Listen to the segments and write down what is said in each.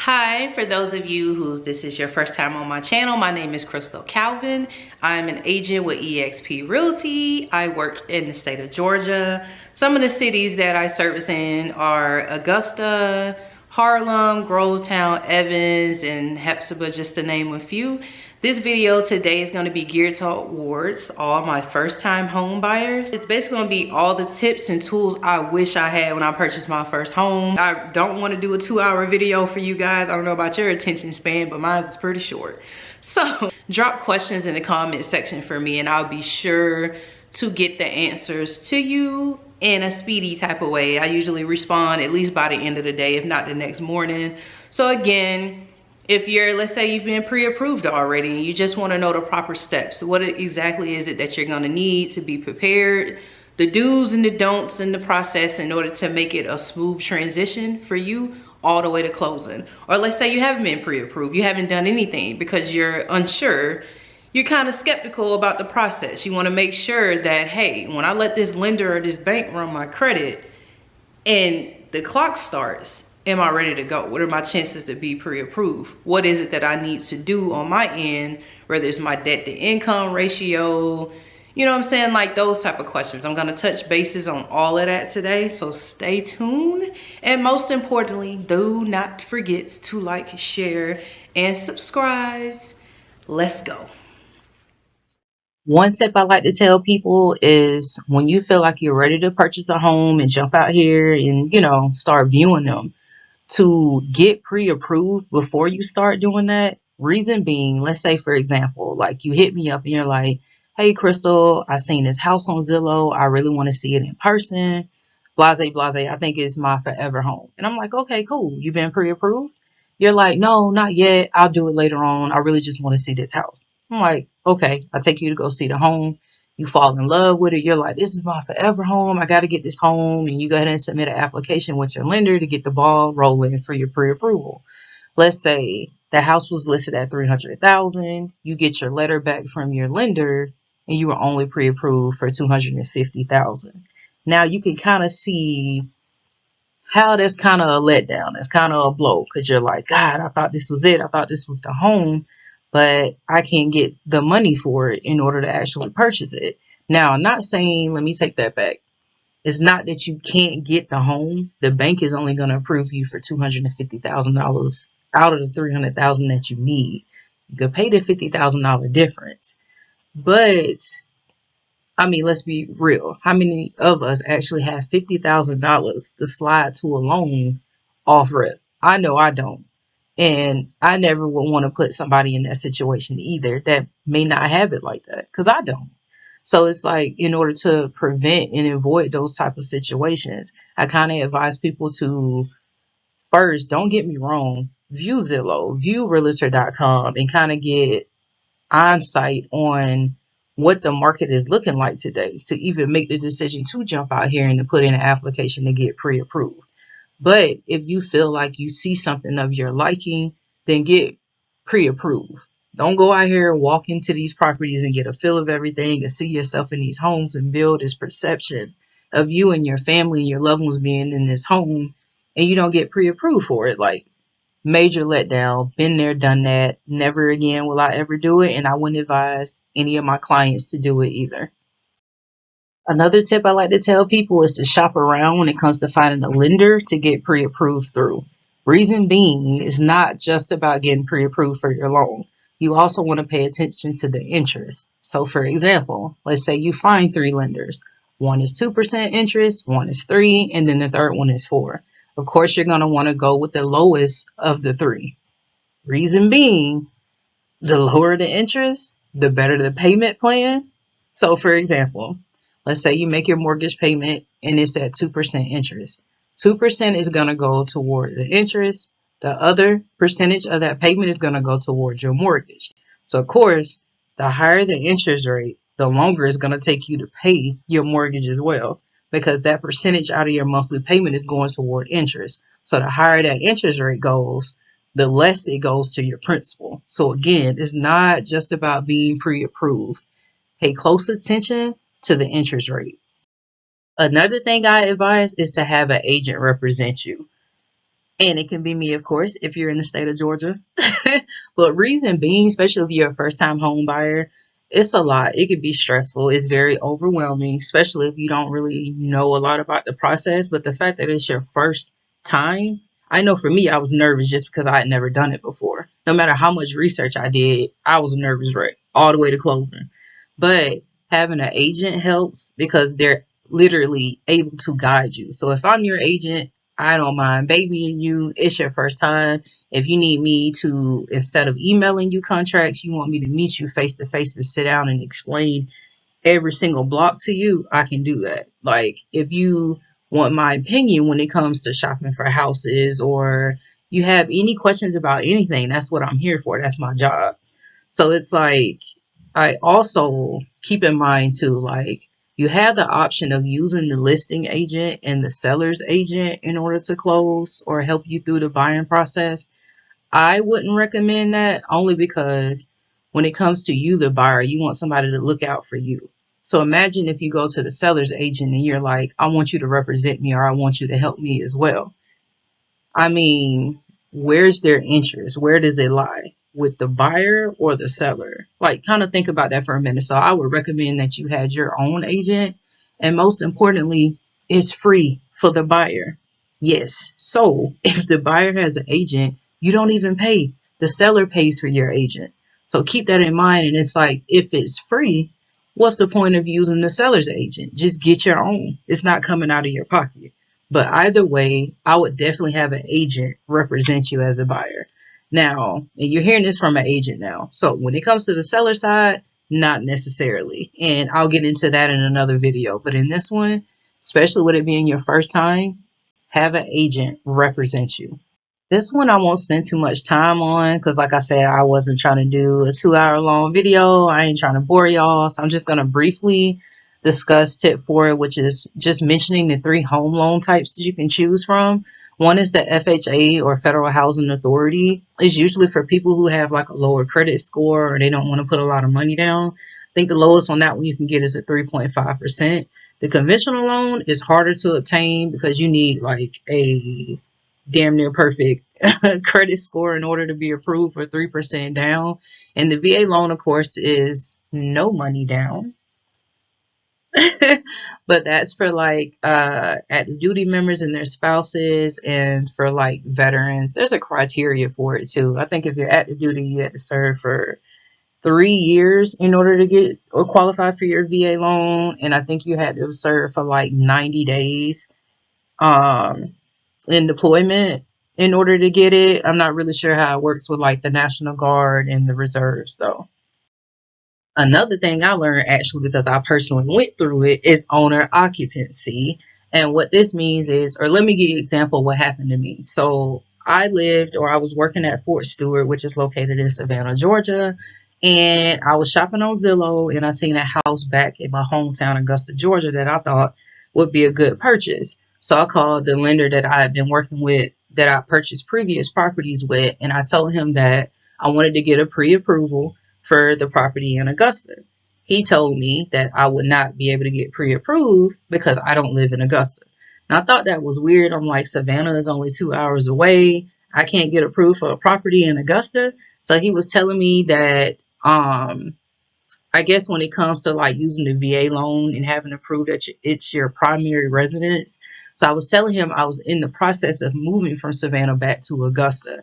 Hi, for those of you who this is your first time on my channel, my name is Crystal Calvin. I'm an agent with eXp Realty. I work in the state of Georgia. Some of the cities that I service in are Augusta, Harlem, Grovetown, Evans, and Hepzibah, just to name a few. This video today is going to be geared towards all my first-time home buyers. It's basically going to be all the tips and tools I wish I had when I purchased my first home. I don't want to do a 2-hour video for you guys. I don't know about your attention span, but mine is pretty short. So drop questions in the comment section for me and I'll be sure to get the answers to you in a speedy type of way. I usually respond at least by the end of the day, if not the next morning. So again, if let's say you've been pre-approved already and you just want to know the proper steps, what exactly is it that you're going to need to be prepared, the do's and the don'ts in the process in order to make it a smooth transition for you all the way to closing. Or let's say you haven't been pre-approved, you haven't done anything because you're unsure, you're kind of skeptical about the process. You want to make sure that, hey, when I let this lender or this bank run my credit and the clock starts, am I ready to go? What are my chances to be pre-approved? What is it that I need to do on my end, whether it's my debt to income ratio, you know what I'm saying? Like those type of questions. I'm gonna touch bases on all of that today, so stay tuned. And most importantly, do not forget to like, share, and subscribe. Let's go. One tip I like to tell people is when you feel like you're ready to purchase a home and jump out here and, start viewing them, to get pre-approved before you start doing that. Reason being, let's say, for example, like you hit me up and you're like, hey, Crystal, I seen this house on Zillow. I really want to see it in person. Blase, blase, I think it's my forever home. And I'm like, okay, cool. You've been pre-approved? You're like, no, not yet. I'll do it later on. I really just want to see this house. I'm like, okay, I'll take you to go see the home. You fall in love with it. You're like, this is my forever home. I got to get this home. And you go ahead and submit an application with your lender to get the ball rolling for your pre-approval. Let's say the house was listed at $300,000. You get your letter back from your lender and you were only pre-approved for $250,000. Now you can kind of see how that's kind of a letdown. It's kind of a blow because you're like, God, I thought this was it. I thought this was the home, but I can't get the money for it in order to actually purchase it. Now, I'm not saying, let me take that back. It's not that you can't get the home. The bank is only going to approve you for $250,000 out of the $300,000 that you need. You could pay the $50,000 difference. But, I mean, let's be real. How many of us actually have $50,000 to slide to a loan off rip? I know I don't. And I never would want to put somebody in that situation either that may not have it like that, because I don't. So it's like, in order to prevent and avoid those type of situations, I kind of advise people to first, don't get me wrong, view Zillow, view realtor.com, and kind of get insight on what the market is looking like today to even make the decision to jump out here and to put in an application to get pre-approved. But if you feel like you see something of your liking, then get pre-approved. Don't go out here and walk into these properties and get a feel of everything and see yourself in these homes and build this perception of you and your family and your loved ones being in this home, and you don't get pre-approved for it. Like, major letdown. Been there, done that. Never again will I ever do it, and I wouldn't advise any of my clients to do it either. Another tip I like to tell people is to shop around when it comes to finding a lender to get pre-approved through. Reason being is not just about getting pre-approved for your loan. You also want to pay attention to the interest. So for example, let's say you find 3 lenders. One is 2% interest, one is 3%, and then the third one is 4%. Of course, you're going to want to go with the lowest of the 3. Reason being, the lower the interest, the better the payment plan. So for example, let's say you make your mortgage payment and it's at 2% interest. 2% is going to go toward the interest. The other percentage of that payment is going to go towards your mortgage. So of course, the higher the interest rate, the longer it's going to take you to pay your mortgage as well, because that percentage out of your monthly payment is going toward interest. So the higher that interest rate goes, the less it goes to your principal. So again, it's not just about being pre-approved. Pay close attention to the interest rate. Another thing I advise is to have an agent represent you. And it can be me, of course, if you're in the state of Georgia. But reason being, especially if you're a first time home buyer, it's a lot. It can be stressful. It's very overwhelming, especially if you don't really know a lot about the process. But the fact that it's your first time, I know for me, I was nervous just because I had never done it before. No matter how much research I did, I was a nervous wreck all the way to closing. But having an agent helps because they're literally able to guide you. So if I'm your agent, I don't mind babying you. It's your first time. If you need me to, instead of emailing you contracts, you want me to meet you face to face and sit down and explain every single block to you, I can do that. Like, if you want my opinion when it comes to shopping for houses, or you have any questions about anything, that's what I'm here for. That's my job. So it's like, I also keep in mind too, like, you have the option of using the listing agent and the seller's agent in order to close or help you through the buying process. I wouldn't recommend that, only because when it comes to you, the buyer, you want somebody to look out for you. So imagine if you go to the seller's agent and you're like, I want you to represent me, or I want you to help me as well. I mean, where's their interest? Where does it lie? With the buyer or the seller? Like, kind of think about that for a minute. So I would recommend that you had your own agent. And most importantly, it's free for the buyer. Yes. So if the buyer has an agent, you don't even pay. The seller pays for your agent. So keep that in mind. And it's like, if it's free, what's the point of using the seller's agent? Just get your own. It's not coming out of your pocket. But either way, I would definitely have an agent represent you as a buyer. Now, and you're hearing this from an agent now. So when it comes to the seller side, not necessarily. And I'll get into that in another video. But in this one, especially with it being your first time, have an agent represent you. This one I won't spend too much time on because, like I said, I wasn't trying to do a 2 hour long video. I ain't trying to bore y'all. So I'm just going to briefly discuss tip 4, which is just mentioning the 3 home loan types that you can choose from. One is the FHA, or Federal Housing Authority. It's usually for people who have like a lower credit score or they don't want to put a lot of money down. I think the lowest on that one you can get is at 3.5%. The conventional loan is harder to obtain because you need like a damn near perfect credit score in order to be approved for 3% down. And the VA loan, of course, is no money down. But that's for like active duty members and their spouses, and for like veterans. There's a criteria for it too. I think if you're active duty, you have to serve for 3 years in order to get or qualify for your VA loan. And I think you had to serve for like 90 days. In deployment in order to get it. I'm not really sure how it works with like the National Guard and the reserves though. Another thing I learned, actually, because I personally went through it, is owner occupancy. And what this means is, or let me give you an example of what happened to me. So I was working at Fort Stewart, which is located in Savannah, Georgia. And I was shopping on Zillow, and I seen a house back in my hometown, Augusta, Georgia, that I thought would be a good purchase. So I called the lender that I had been working with, that I purchased previous properties with, and I told him that I wanted to get a pre-approval for the property in Augusta. He told me that I would not be able to get pre-approved because I don't live in Augusta. And I thought that was weird. I'm like, Savannah is only 2 hours away. I can't get approved for a property in Augusta. So he was telling me that I guess when it comes to like using the VA loan and having to prove that it's your primary residence. So I was telling him I was in the process of moving from Savannah back to Augusta,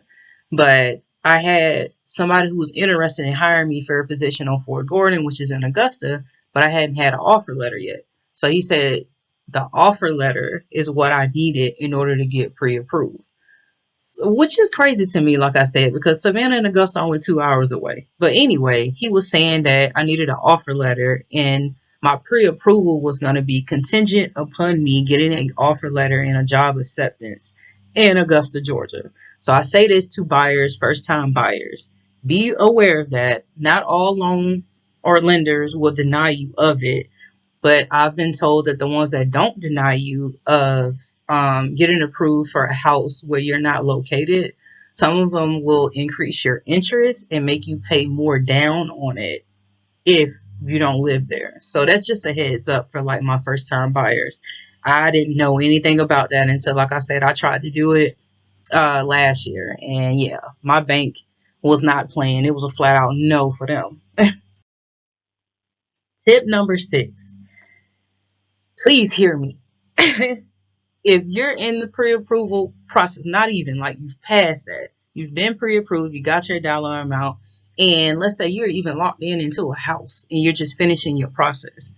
but I had somebody who was interested in hiring me for a position on Fort Gordon, which is in Augusta, but I hadn't had an offer letter yet. So he said the offer letter is what I needed in order to get pre-approved. Which is crazy to me, like I said, because Savannah and Augusta are only 2 hours away. But anyway, he was saying that I needed an offer letter, and my pre-approval was going to be contingent upon me getting an offer letter and a job acceptance in Augusta, Georgia. So I say this to buyers, first-time buyers. Be aware of that. Not all loan or lenders will deny you of it, but I've been told that the ones that don't deny you of getting approved for a house where you're not located, some of them will increase your interest and make you pay more down on it if you don't live there. So that's just a heads up for like my first time buyers. I didn't know anything about that until, like I said, I tried to do it. last year, and yeah, my bank was not playing. It was a flat out no for them. Tip number 6, please hear me. If you're in the pre-approval process, not even like you've passed that, you've been pre-approved, you got your dollar amount, and let's say you're even locked in into a house and you're just finishing your process,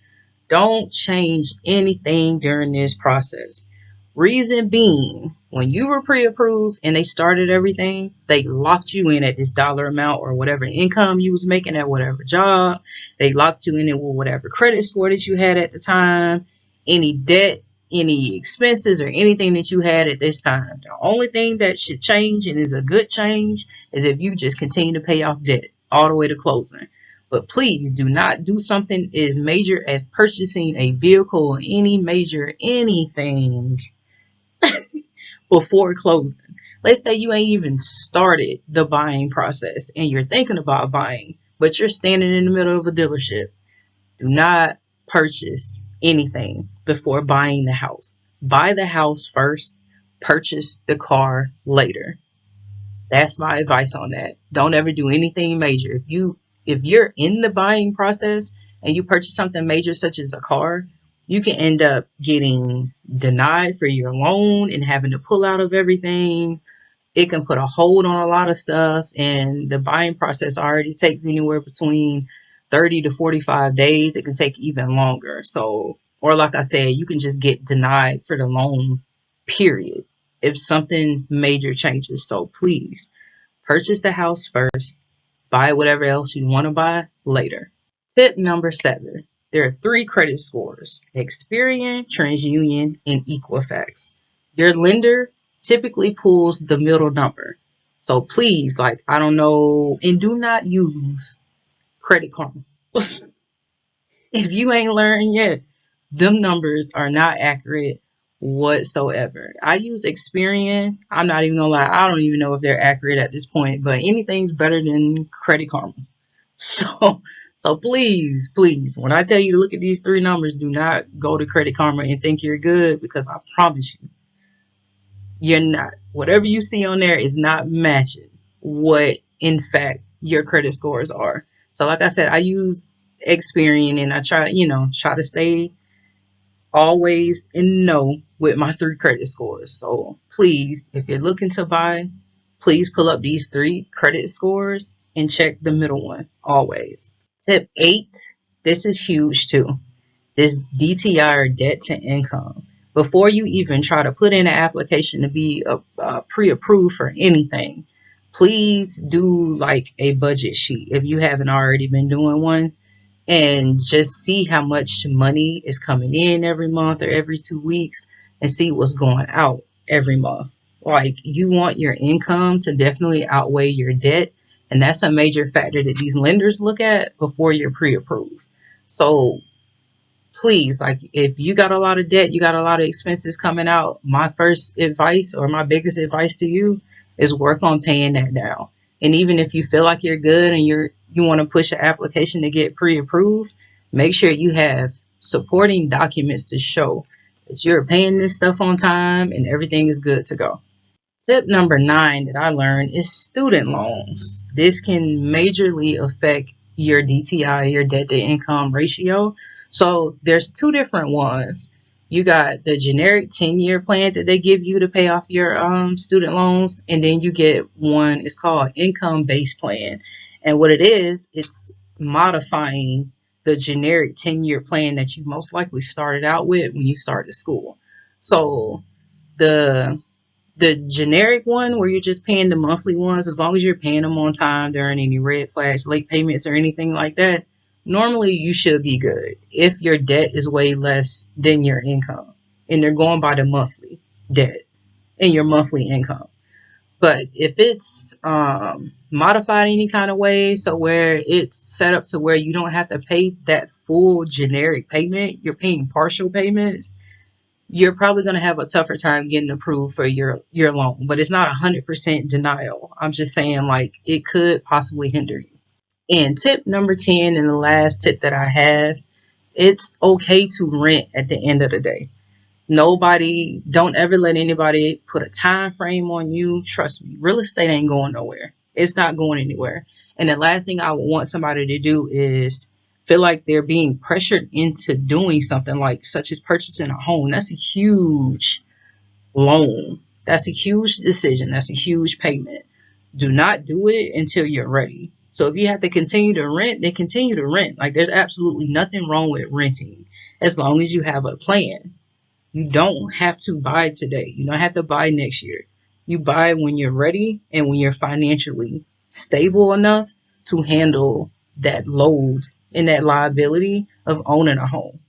don't change anything during this process. Reason being, when you were pre-approved and they started everything, they locked you in at this dollar amount or whatever income you was making at whatever job. They locked you in it with whatever credit score that you had at the time, any debt, any expenses, or anything that you had at this time. The only thing that should change, and is a good change, is if you just continue to pay off debt all the way to closing. But please do not do something as major as purchasing a vehicle or any major anything before closing. Let's say you ain't even started the buying process and you're thinking about buying, but you're standing in the middle of a dealership. Do not purchase anything before buying the house. Buy the house first, purchase the car later. That's my advice on that. Don't ever do anything major. If you're in the buying process and you purchase something major such as a car, you can end up getting denied for your loan and having to pull out of everything. It can put a hold on a lot of stuff, and the buying process already takes anywhere between 30 to 45 days. It can take even longer. So, or like I said, you can just get denied for the loan, period, if something major changes. So please purchase the house first, buy whatever else you want to buy later. Tip number 7. There are 3 credit scores: Experian, TransUnion, and Equifax. Your lender typically pulls the middle number. So please, like, I don't know, and do not use Credit Karma. If you ain't learned yet, them numbers are not accurate whatsoever. I use Experian. I'm not even gonna lie, I don't even know if they're accurate at this point, but anything's better than Credit Karma. So please, please, when I tell you to look at these 3 numbers, do not go to Credit Karma and think you're good, because I promise you, you're not. Whatever you see on there is not matching what, in fact, your credit scores are. So like I said, I use Experian, and I try to stay always in know with my 3 credit scores. So please, if you're looking to buy, please pull up these 3 credit scores and check the middle one always. Tip 8, this is huge too. This DTI, or debt to income. Before you even try to put in an application to be pre-approved for anything, please do like a budget sheet if you haven't already been doing one, and just see how much money is coming in every month or every 2 weeks, and see what's going out every month. Like, you want your income to definitely outweigh your debt, and that's a major factor that these lenders look at before you're pre-approved. So please, like, if you got a lot of debt, you got a lot of expenses coming out, my first advice, or my biggest advice to you, is work on paying that down. And even if you feel like you're good and you want to push an application to get pre-approved, make sure you have supporting documents to show that you're paying this stuff on time and everything is good to go. Tip number 9 that I learned is student loans. This can majorly affect your DTI, your debt to income ratio. So there's 2 different ones. You got the generic 10-year plan that they give you to pay off your student loans, and then you get one, it's called income-based plan. And what it is, it's modifying the generic 10-year plan that you most likely started out with when you started school. So the generic one, where you're just paying the monthly ones, as long as you're paying them on time, there aren't any red flags, late payments, or anything like that, normally you should be good if your debt is way less than your income, and they're going by the monthly debt and your monthly income. But if it's modified any kind of way, so where it's set up to where you don't have to pay that full generic payment, you're paying partial payments, you're probably going to have a tougher time getting approved for your loan. But it's not 100% denial. I'm just saying, like, it could possibly hinder you. And tip number 10, and the last tip that I have, it's okay to rent at the end of the day. Nobody, don't ever let anybody put a time frame on you. Trust me, real estate ain't going nowhere. It's not going anywhere. And the last thing I would want somebody to do is feel like they're being pressured into doing something like such as purchasing a home. That's a huge loan. That's a huge decision. That's a huge payment. Do not do it until you're ready. So if you have to continue to rent, then continue to rent. Like, there's absolutely nothing wrong with renting as long as you have a plan. You don't have to buy today. You don't have to buy next year. You buy when you're ready and when you're financially stable enough to handle that load and that liability of owning a home.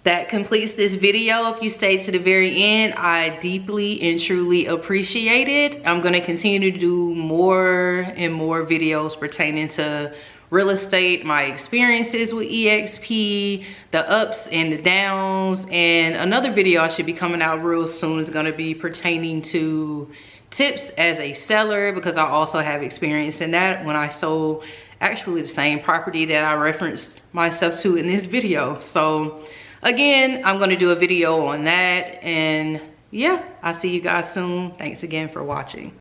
That completes this video. If you stayed to the very end, I deeply and truly appreciate it. I'm going to continue to do more and more videos pertaining to real estate, my experiences with EXP, the ups and the downs, and another video I should be coming out real soon is going to be pertaining to tips as a seller, because I also have experience in that when I sold actually the same property that I referenced myself to in this video. So again, I'm going to do a video on that, and yeah, I'll see you guys soon. Thanks again for watching.